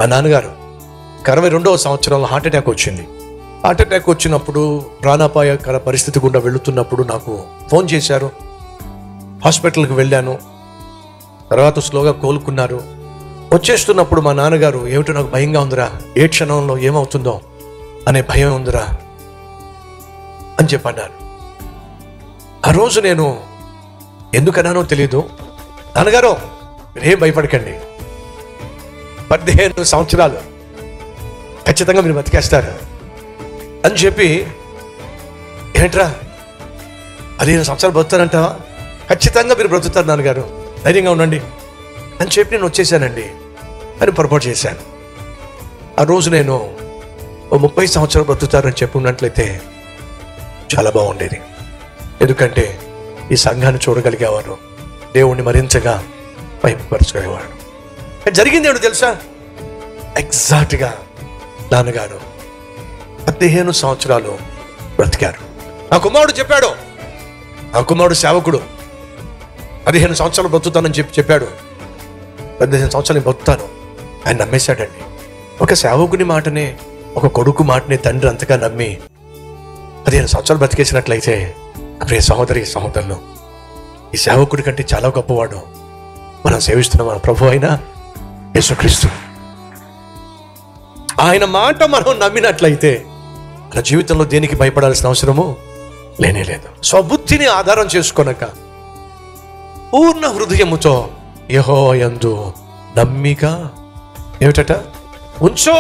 మా నాన్నగారు 62వ సంవత్సరంలో హార్ట్ అటాక్ వచ్చింది. హార్ట్ అటాక్ వచ్చినప్పుడు ప్రాణాపాయకర పరిస్థితి గుండా వెళుతున్నప్పుడు నాకు ఫోన్ చేశారు. హాస్పిటల్కి వెళ్ళాను. తర్వాత స్లోగా కోలుకున్నారు. వచ్చేస్తున్నప్పుడు మా నాన్నగారు, ఏమిటో నాకు భయంగా ఉందిరా, ఏ క్షణంలో ఏమవుతుందో అనే భయం ఉందిరా అని చెప్పన్నారు. ఆ రోజు నేను ఎందుకన్నానో తెలీదు, నాన్నగారు మీరేం భయపడకండి, 15 సంవత్సరాలు ఖచ్చితంగా మీరు బతికేస్తారు అని చెప్పి, ఏంట్రా 15 సంవత్సరాలు బ్రతుకుతారంటావా? ఖచ్చితంగా మీరు బ్రతుకుతారు నాన్నగారు, ధైర్యంగా ఉండండి అని చెప్పి నేను వచ్చేసానండి అని పొరపాటు చేశాను. ఆ రోజు నేను 30 సంవత్సరాలు బ్రతుకుతారని చెప్పి ఉన్నట్లయితే చాలా బాగుండేది. ఎందుకంటే ఈ సంఘాన్ని చూడగలిగేవారు, దేవుణ్ణి మరింతగా మహిమపరచగలిగేవాడు. జరిగింది ఏమిటో తెలుసా? ఎగ్జాక్ట్గా నాన్నగారు 15 సంవత్సరాలు బ్రతికారు. నా కుమారుడు చెప్పాడు, నా కుమారుడు సేవకుడు 15 సంవత్సరాలు బ్రతుకుతానని చెప్పాడు. 15 సంవత్సరాలు బ్రతుకుతాను ఆయన నమ్మేశాడండి. ఒక సేవకుని మాటనే, ఒక కొడుకు మాటనే తండ్రి అంతగా నమ్మి 15 సంవత్సరాలు బ్రతికేసినట్లయితే, ప్రియ సహోదరి సహోదరులు, ఈ సేవకుడి కంటే చాలా గొప్పవాడు మనం సేవిస్తున్న మన ప్రభు అయిన యేసుక్రీస్తు. ఆయన మాట మనం నమ్మినట్లయితే మన జీవితంలో దేనికి భయపడాల్సిన అవసరము లేనే లేదు. స్వబుద్ధిని ఆధారం చేసుకొనక పూర్ణ హృదయముతో యెహోవా యందు నమ్మిక ఏమిటట ఉంచో.